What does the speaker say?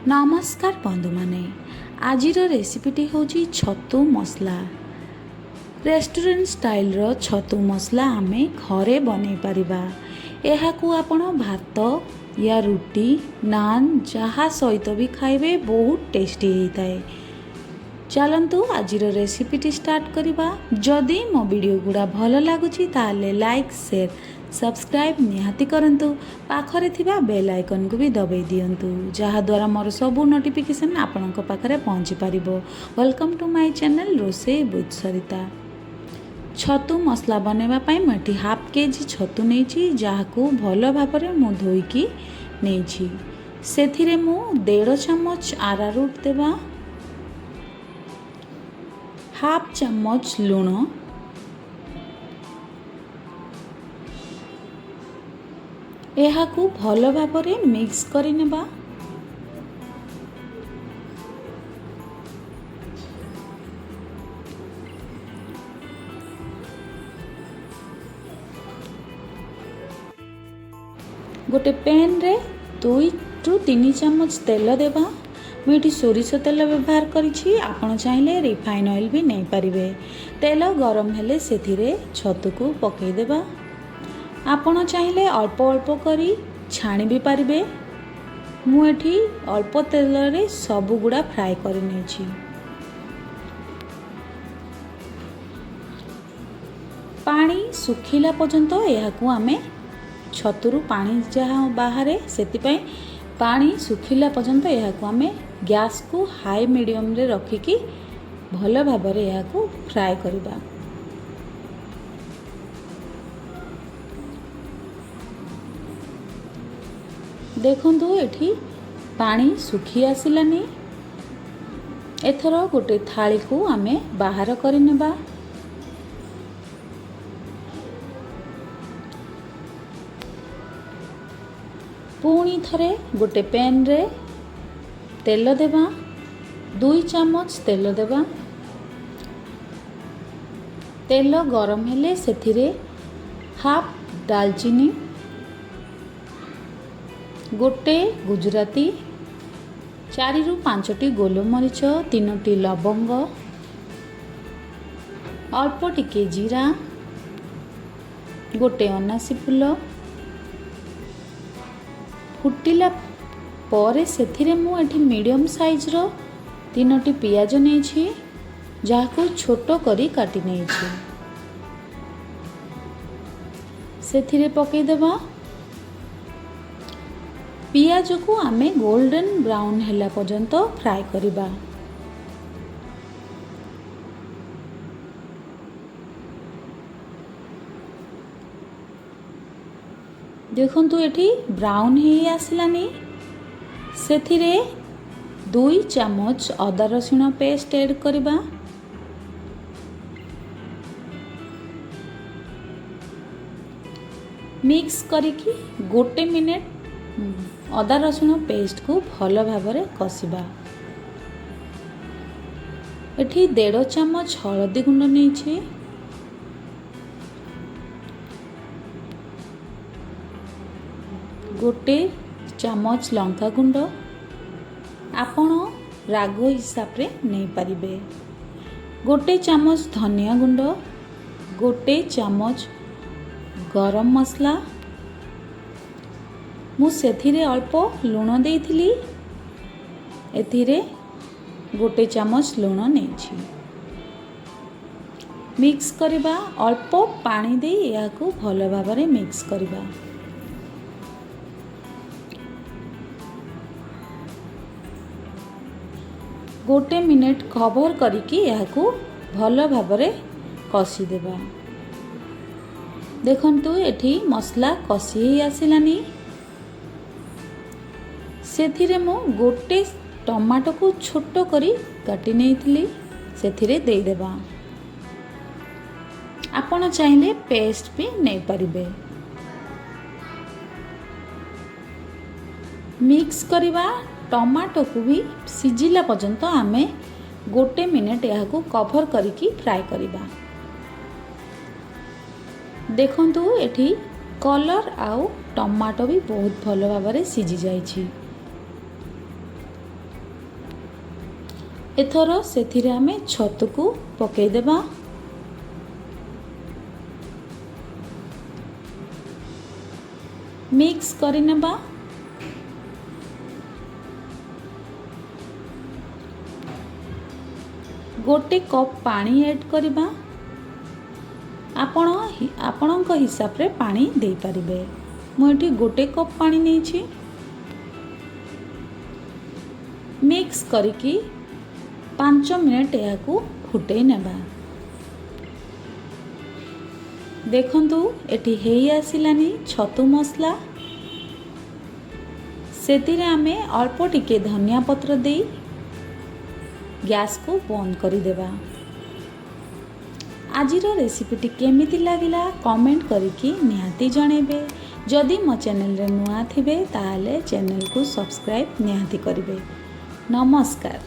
नमस्कार बंधु माने आजिर रेसिपीटी होची छतु मसला। रेस्टोरेंट स्टाइल रो छतु मसला आमे घरे बनै परिबा। एहाकू आपण भात या रुटी नान जहा सहित भी खाइबे बहुत टेस्टी होइताए। चलंतु आजिर रेसिपीटी स्टार्ट करिबा। जदि मो वीडियो गुड़ा भल लागुची ताले लाइक शेयर सब्सक्राइब निहाती करंतु। पाखरे थिबा बेल आइकन को भी दबाई दियंतु जहा द्वारा मोर सबु नोटिफिकेशन आपनक पाखरे पहुंची पारिबो। वेलकम टू माय चैनल रोसे विथ सरिता। छतु मसला बनेबा पई मठी हाफ केजी छतु नेछि जाहाकू भल भाबरे मु धोईकी नेछि। सेथिरे मु 1.5 चम्मच आरारूट देबा, हाफ चम्मच लूण, एहाकू भल भाबरे मिक्स करि नेबा। गोटे पैन रे 2 टू 3 चम्मच तेल देबा। मुझे सोरिष तेल व्यवहार करिछि, आपण चाहिले रिफाइन ऑयल भी नहीं पारिबे। तेल गरम हेले सेथिरे छतु को पकई देबा। आपण चाहिले अल्प अल्प करी छाणी भी पारिबे। मु एठी अल्प तेल रे सब गुड़ा फ्राए करि नेछि। पानी सुखिला पर्यंत एहाकू आमे छतुरु पानी जहाँ बाहरे सेतिपई पानी सुखिला पर्यंत एहाकू आमे गैस को हाई मीडियम रे रखिकी भल भाबरे एहाकू फ्राए करिबा। देखंतु एठी पानी सुखी आसिलानी। एथर गोटे थाली को आमे बाहर करि नेबा। पुणी थरे गोटे पैन रे तेल देबा, 2 चम्मच तेल देबा। तेल गरम हेले सेथिरे हाफ दालचीनी, गोटे गुजराती, 4 ରୁ 5टी गोलमरीच, 3टी लवंग, अल्प टिके जीरा, गोटे अनासी फूल फुटिला परे सेथिरे मु एठी मीडियम साइज रो 3टी पियाज नेछि जाहाकू छोटो करी काटी नेछि। सेथिरे पकई देबा। पियाज को आमे गोल्डन ब्राउन हैला पर्यंत फ्राए करिबा। देखंतु एठी ब्राउन हे आसिलानी। सेथिरे 2 चम्मच अदा रसुण पेस्ट ऐड करिबा। मिक्स करिकी गोटे मिनिट अदा रसुण पेस्ट को भल भाबरे कसिबा। एठी 1.5 चम्मच हळदी गुंड नेछि, गोटे चम्मच लंका गुंड, आपण राग हिसाब रे नहीं पारिबे, गोटे चम्मच धनिया गुंड, गोटे चम्मच गरम मसला। मु सेथिरे अल्प लूण देइथिली, एथिरे गोटे चम्मच लूण नेछि। मिक्स करिबा। अल्प पानी दे याकू भल भाबरे मिक्स करिबा। गोटे मिनिट कवर करिकी याकू भल भाबरे कसी देबा। देखंतु एठी मसला कसी ही आसिलानी। सेथिरे मु गोटे टमाटो को छोटो करी काटी नेइथिली, सेथिरे देई देबा। आपण चाहिले पेस्ट भी नहीं पारिबे। मिक्स करिबा। टमाटो को भी सिजिला पर्यंत आमे गोटे मिनिट याकू कवर करिकी फ्राए करिबा। देखंतु एठी कलर आउ टमाटो भी बहुत भल भाबरे सिजी जाइछि। एथर सेथिरे आमे छतु को पकई देबा। मिक्स करि नेबा। गोटे कप पानी ऐड करिबा। आपणक हिसाब रे पानी दे पारिबे। मु एठी गोटे कप पानी नेछि। मिक्स करिकी 5 मिनट याकू फुटई नेबा। देखंतु एठी हेई आसिलानी छतु मसला। सेतिरे आमे अल्प टिके धनिया पत्र देई गैस को बंद करि देबा। आजिर रेसिपीटी केमिति लागिला कमेंट करिकी निहाती जणेबे। जदि मो चैनल रे नुआ थिबे ताले चैनल को सब्सक्राइब निहाती करिवे। नमस्कार।